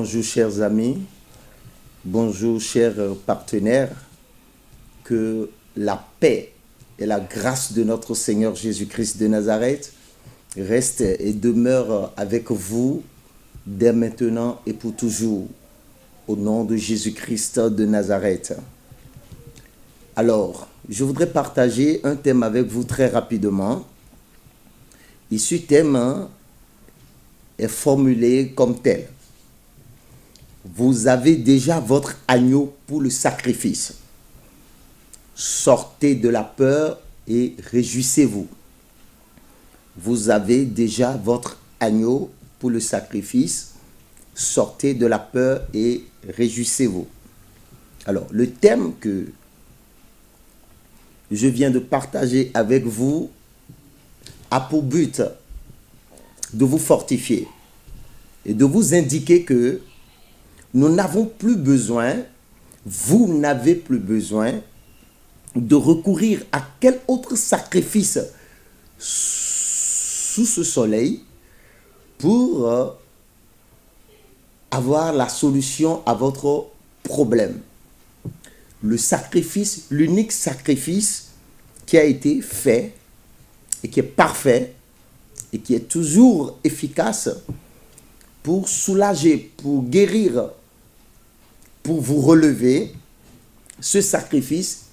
Bonjour chers amis, bonjour chers partenaires, que la paix et la grâce de notre Seigneur Jésus-Christ de Nazareth reste et demeure avec vous dès maintenant et pour toujours, au nom de Jésus-Christ de Nazareth. Alors, je voudrais partager un thème avec vous très rapidement. Et ce thème est formulé comme tel. Vous avez déjà votre agneau pour le sacrifice. Sortez de la peur et réjouissez-vous. Vous avez déjà votre agneau pour le sacrifice. Sortez de la peur et réjouissez-vous. Alors, le thème que je viens de partager avec vous a pour but de vous fortifier et de vous indiquer que nous n'avons plus besoin, vous n'avez plus besoin de recourir à quel autre sacrifice sous ce soleil pour avoir la solution à votre problème. Le sacrifice, l'unique sacrifice qui a été fait et qui est parfait et qui est toujours efficace pour soulager, pour guérir, pour vous relever, ce sacrifice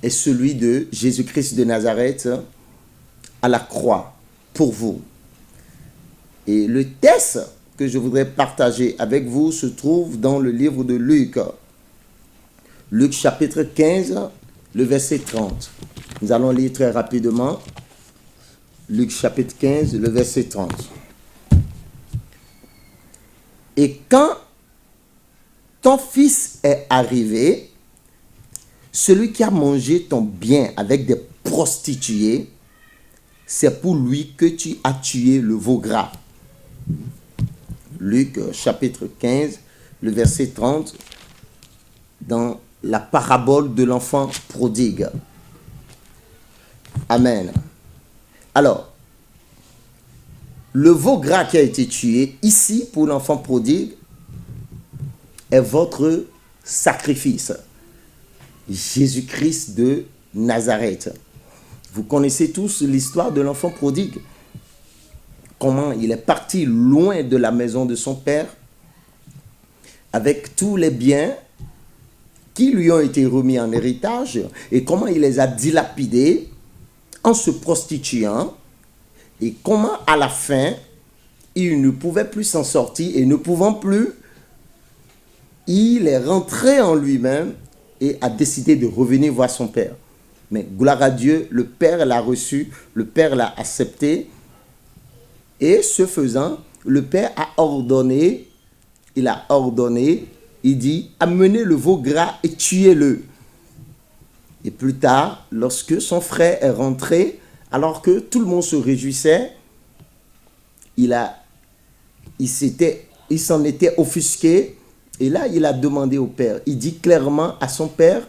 est celui de Jésus-Christ de Nazareth à la croix pour vous. Et le texte que je voudrais partager avec vous se trouve dans le livre de Luc. Luc chapitre 15, le verset 30. Nous allons lire très rapidement. Luc chapitre 15, le verset 30. Et quand ton fils est arrivé, celui qui a mangé ton bien avec des prostituées, c'est pour lui que tu as tué le veau gras. Luc chapitre 15, le verset 30, dans la parabole de l'enfant prodigue. Amen. Alors, le veau gras qui a été tué ici pour l'enfant prodigue est votre sacrifice. Jésus-Christ de Nazareth. Vous connaissez tous l'histoire de l'enfant prodigue. Comment il est parti loin de la maison de son père avec tous les biens qui lui ont été remis en héritage et comment il les a dilapidés en se prostituant et comment à la fin il ne pouvait plus s'en sortir et ne pouvant plus, il est rentré en lui-même et a décidé de revenir voir son père. Mais gloire à Dieu, le père l'a reçu, le père l'a accepté et ce faisant, le père a ordonné, il dit, amenez le veau gras et tuez-le. Et plus tard, lorsque son frère est rentré, alors que tout le monde se réjouissait, il s'en était offusqué. Et là, il a demandé au père. Il dit clairement à son père,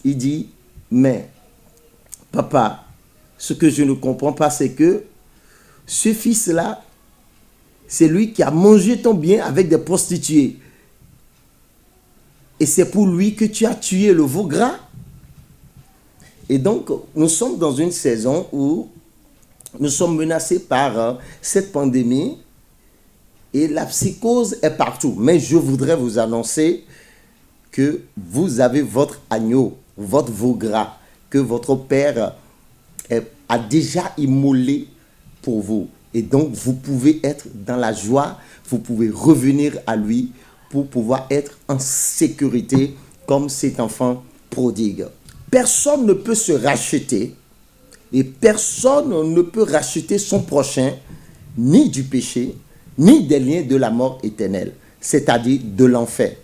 il dit, mais papa, ce que je ne comprends pas, c'est que ce fils-là, c'est lui qui a mangé ton bien avec des prostituées. Et c'est pour lui que tu as tué le veau gras. Et donc, nous sommes dans une saison où nous sommes menacés par cette pandémie et la psychose est partout. Mais je voudrais vous annoncer que vous avez votre agneau, votre veau gras, que votre père a déjà immolé pour vous. Et donc, vous pouvez être dans la joie, vous pouvez revenir à lui pour pouvoir être en sécurité comme cet enfant prodigue. Personne ne peut se racheter et personne ne peut racheter son prochain ni du péché, ni des liens de la mort éternelle, c'est-à-dire de l'enfer.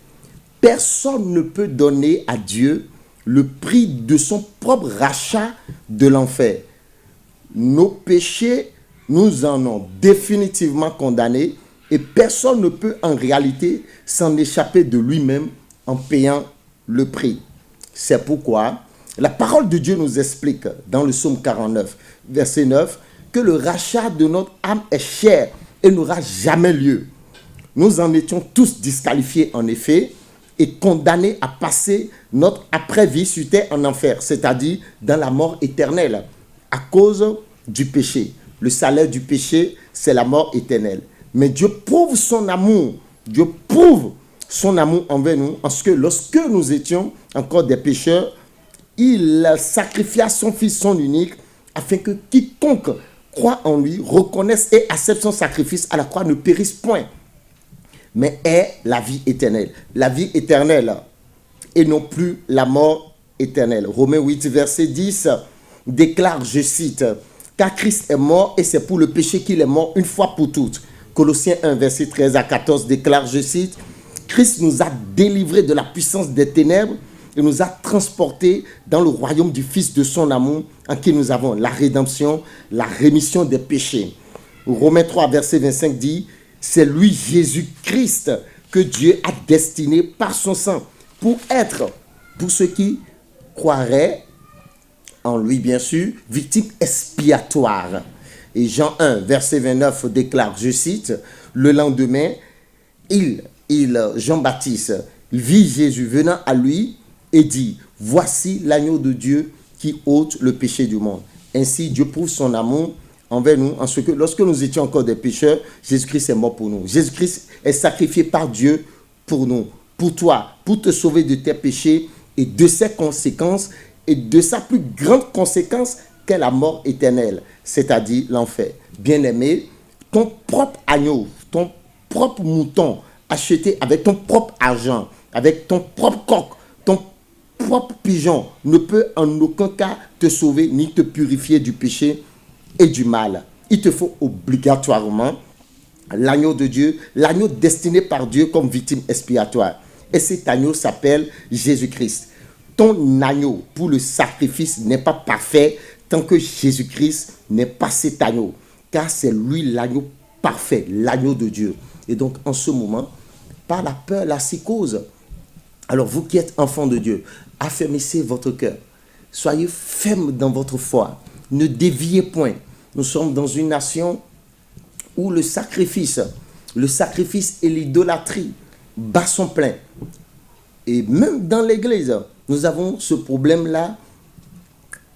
Personne ne peut donner à Dieu le prix de son propre rachat de l'enfer. Nos péchés nous en ont définitivement condamnés et personne ne peut en réalité s'en échapper de lui-même en payant le prix. C'est pourquoi la parole de Dieu nous explique dans le psaume 49, verset 9, que le rachat de notre âme est cher et n'aura jamais lieu. nous en étions tous disqualifiés en effet et condamnés à passer notre après-vie sur terre en enfer, c'est-à-dire dans la mort éternelle, à cause du péché. Le salaire du péché, c'est la mort éternelle. Mais Dieu prouve son amour. Dieu prouve son amour envers nous, en ce que lorsque nous étions encore des pécheurs, il sacrifia son Fils, son unique, afin que quiconque croit en lui, reconnaisse et accepte son sacrifice à la croix, ne périsse point, mais ait la vie éternelle. La vie éternelle et non plus la mort éternelle. Romains 8, verset 10 déclare, je cite, « Car Christ est mort et c'est pour le péché qu'il est mort une fois pour toutes. » Colossiens 1, verset 13 à 14 déclare, je cite, « Christ nous a délivrés de la puissance des ténèbres et nous a transportés dans le royaume du Fils de son amour, en qui nous avons la rédemption, la rémission des péchés. » Romains 3, verset 25 dit, « C'est lui, Jésus-Christ, que Dieu a destiné par son sang pour être, pour ceux qui croiraient en lui, bien sûr, victime expiatoire. » Et Jean 1, verset 29 déclare, je cite, « Le lendemain, Jean-Baptiste, vit Jésus venant à lui et dit, voici l'agneau de Dieu qui ôte le péché du monde. » Ainsi, Dieu prouve son amour envers nous, en ce que lorsque nous étions encore des pécheurs, Jésus-Christ est mort pour nous. Jésus-Christ est sacrifié par Dieu pour nous, pour toi, pour te sauver de tes péchés et de ses conséquences et de sa plus grande conséquence qu'est la mort éternelle, c'est-à-dire l'enfer. Bien-aimé, ton propre agneau, ton propre mouton, acheté avec ton propre argent, avec ton propre coq, ton propre pigeon, ne peut en aucun cas te sauver ni te purifier du péché et du mal. Il te faut obligatoirement l'agneau de Dieu, l'agneau destiné par Dieu comme victime expiatoire. Et cet agneau s'appelle Jésus-Christ. Ton agneau pour le sacrifice n'est pas parfait tant que Jésus-Christ n'est pas cet agneau. Car c'est lui l'agneau parfait, l'agneau de Dieu. Et donc en ce moment, par la peur, la psychose, alors vous qui êtes enfants de Dieu, affermissez votre cœur. Soyez fermes dans votre foi. Ne déviez point. Nous sommes dans une nation où le sacrifice et l'idolâtrie bat son plein. Et même dans l'église, nous avons ce problème-là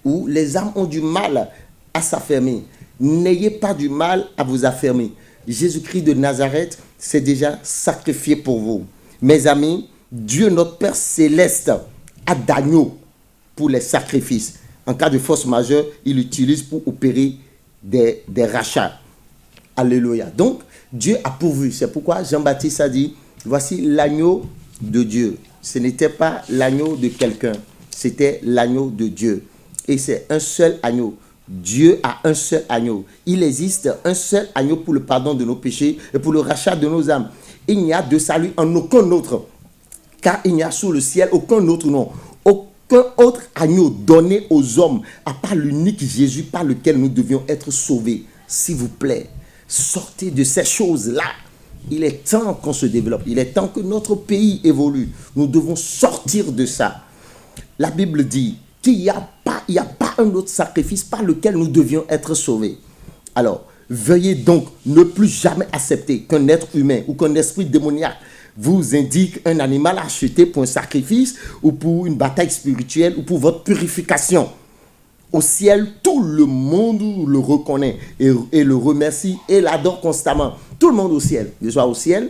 où les âmes ont du mal à s'affermir. N'ayez pas du mal à vous affermir. Jésus-Christ de Nazareth s'est déjà sacrifié pour vous. Mes amis, Dieu notre Père Céleste a d'agneaux pour les sacrifices. En cas de force majeure, il l'utilise pour opérer des rachats. Alléluia. Donc, Dieu a pourvu. C'est pourquoi Jean-Baptiste a dit, voici l'agneau de Dieu. Ce n'était pas l'agneau de quelqu'un, c'était l'agneau de Dieu. Et c'est un seul agneau. Dieu a un seul agneau. Il existe un seul agneau pour le pardon de nos péchés et pour le rachat de nos âmes. Il n'y a de salut en aucun autre, car il n'y a sous le ciel aucun autre nom, aucun autre agneau donné aux hommes, à part l'unique Jésus par lequel nous devions être sauvés. S'il vous plaît, sortez de ces choses-là. Il est temps qu'on se développe. Il est temps que notre pays évolue. Nous devons sortir de ça. La Bible dit qu'il n'y a pas un autre sacrifice par lequel nous devions être sauvés. Alors, veuillez donc ne plus jamais accepter qu'un être humain ou qu'un esprit démoniaque vous indique un animal acheté pour un sacrifice ou pour une bataille spirituelle ou pour votre purification. Au ciel, tout le monde le reconnaît et le remercie et l'adore constamment. Tout le monde au ciel, que ce soit au ciel,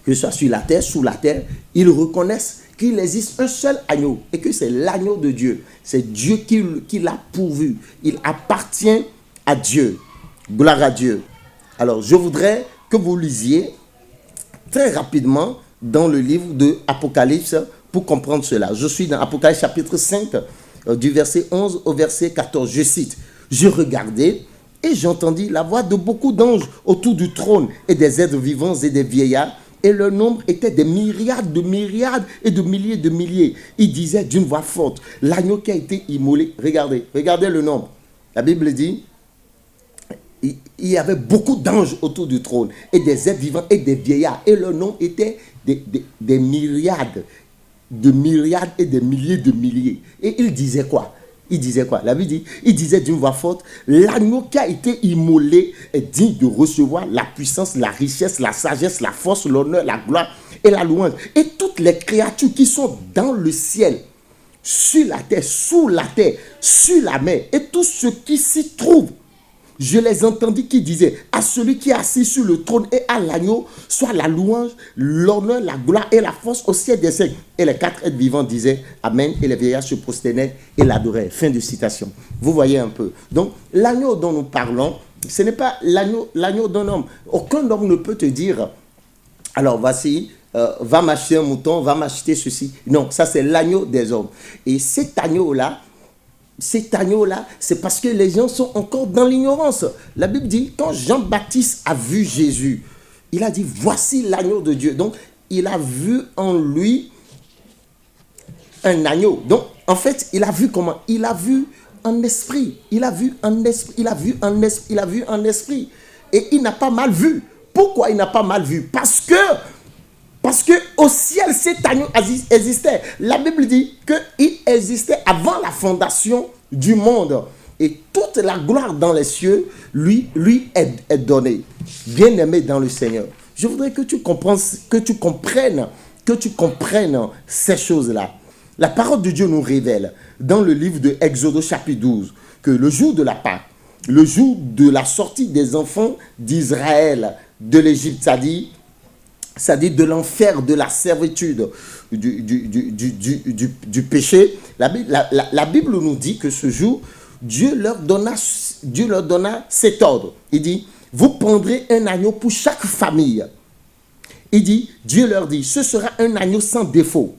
que ce soit sur la terre, sous la terre, ils reconnaissent qu'il existe un seul agneau et que c'est l'agneau de Dieu. C'est Dieu qui l'a pourvu. Il appartient à Dieu. Gloire à Dieu. Alors, je voudrais que vous lisiez très rapidement dans le livre de Apocalypse pour comprendre cela. Je suis dans Apocalypse chapitre 5, du verset 11 au verset 14. Je cite, « Je regardais et j'entendis la voix de beaucoup d'anges autour du trône et des êtres vivants et des vieillards, et leur nombre était des myriades et de milliers de milliers. Ils disaient d'une voix forte, l'agneau qui a été immolé, regardez le nombre. La Bible dit, il y avait beaucoup d'anges autour du trône, et des êtres vivants et des vieillards, et leur nombre était des myriades et des milliers de milliers. Et ils disaient quoi? Il disait quoi? La Bible dit, il disait d'une voix forte, l'agneau qui a été immolé est digne de recevoir la puissance, la richesse, la sagesse, la force, l'honneur, la gloire et la louange. Et toutes les créatures qui sont dans le ciel, sur la terre, sous la terre, sur la mer, et tout ce qui s'y trouve, je les entendis qui disaient, à celui qui est assis sur le trône et à l'agneau, soit la louange, l'honneur, la gloire et la force au ciel des siècles. Et les quatre êtres vivants disaient Amen, et les vieillards se prosternaient et l'adoraient. Fin de citation. Vous voyez un peu. Donc, l'agneau dont nous parlons, ce n'est pas l'agneau d'un homme. Aucun homme ne peut te dire, alors voici, va m'acheter un mouton, va m'acheter ceci. Non, ça c'est l'agneau des hommes. Et cet agneau-là, c'est parce que les gens sont encore dans l'ignorance. La Bible dit, quand Jean-Baptiste a vu Jésus, il a dit, voici l'agneau de Dieu. Donc, il a vu en lui un agneau. Donc, en fait, il a vu comment? Il a vu en esprit. Il a vu en esprit. Il a vu en esprit. Il a vu en esprit. Et il n'a pas mal vu. Pourquoi il n'a pas mal vu? Parce que au ciel, cet agneau existait. La Bible dit qu'il existait avant la fondation du monde. Et toute la gloire dans les cieux lui est donnée. Bien-aimé dans le Seigneur, je voudrais que tu comprennes ces choses-là. La parole de Dieu nous révèle dans le livre de Exode chapitre 12 que le jour de la Pâque, le jour de la sortie des enfants d'Israël de l'Égypte, c'est-à-dire de l'enfer, de la servitude, du péché, la Bible nous dit que ce jour, Dieu leur donna cet ordre. Il dit, vous prendrez un agneau pour chaque famille. Dieu leur dit, ce sera un agneau sans défaut.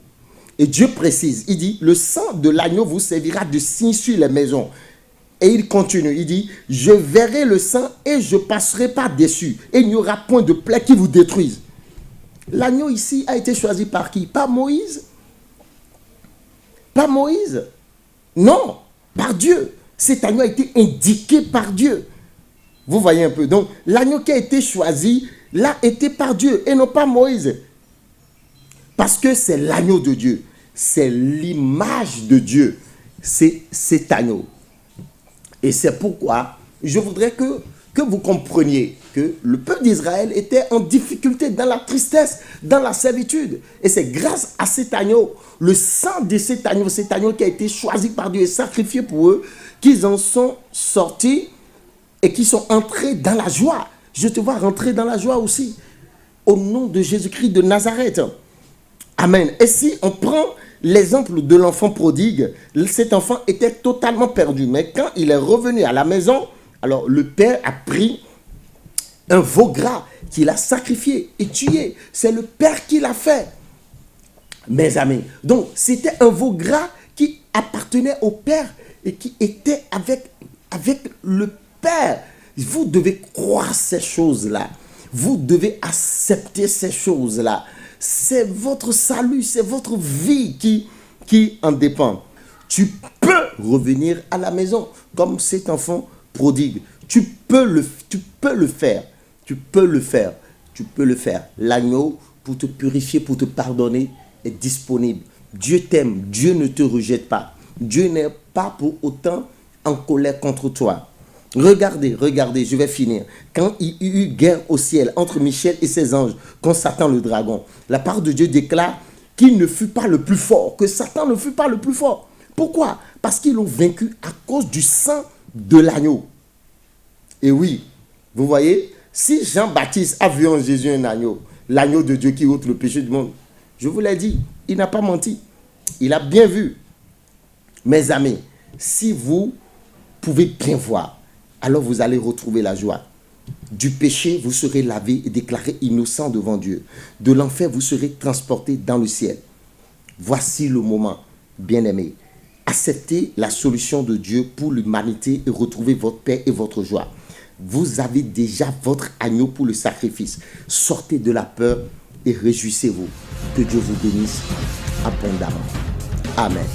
Et Dieu précise, il dit, le sang de l'agneau vous servira de signe sur les maisons. Et il continue, il dit, je verrai le sang et je passerai par-dessus. Et il n'y aura point de plaie qui vous détruise. L'agneau ici a été choisi par qui? Par Moïse? Par Moïse? Non, par Dieu. Cet agneau a été indiqué par Dieu. Vous voyez un peu. Donc, l'agneau qui a été choisi, là, était par Dieu et non pas Moïse. Parce que c'est l'agneau de Dieu. C'est l'image de Dieu. C'est cet agneau. Et c'est pourquoi je voudrais que vous compreniez que le peuple d'Israël était en difficulté, dans la tristesse, dans la servitude. Et c'est grâce à cet agneau, le sang de cet agneau qui a été choisi par Dieu et sacrifié pour eux, qu'ils en sont sortis et qui sont entrés dans la joie. Je te vois rentrer dans la joie aussi. Au nom de Jésus-Christ de Nazareth. Amen. Et si on prend l'exemple de l'enfant prodigue, cet enfant était totalement perdu. Mais quand il est revenu à la maison, alors le père a pris un veau gras qu'il a sacrifié et tué. C'est le père qui l'a fait, mes amis. Donc c'était un veau gras qui appartenait au père et qui était avec le père. Vous devez croire ces choses-là. Vous devez accepter ces choses-là. C'est votre salut, c'est votre vie qui en dépend. Tu peux revenir à la maison comme cet enfant prodigue. Tu peux le faire. Tu peux le faire. L'agneau, pour te purifier, pour te pardonner, est disponible. Dieu t'aime. Dieu ne te rejette pas. Dieu n'est pas pour autant en colère contre toi. Regardez, je vais finir. Quand il y eut guerre au ciel entre Michel et ses anges contre Satan le dragon, la parole de Dieu déclare qu'il ne fut pas le plus fort, que Satan ne fut pas le plus fort. Pourquoi? Parce qu'ils l'ont vaincu à cause du sang de l'agneau. Et oui, vous voyez, si Jean-Baptiste a vu en Jésus un agneau, l'agneau de Dieu qui ôte le péché du monde, je vous l'ai dit, il n'a pas menti. Il a bien vu. Mes amis, si vous pouvez bien voir, alors vous allez retrouver la joie. Du péché, vous serez lavé et déclaré innocent devant Dieu. De l'enfer, vous serez transporté dans le ciel. Voici le moment, bien-aimés. Acceptez la solution de Dieu pour l'humanité et retrouvez votre paix et votre joie. Vous avez déjà votre agneau pour le sacrifice. Sortez de la peur et réjouissez-vous. Que Dieu vous bénisse abondamment. Amen.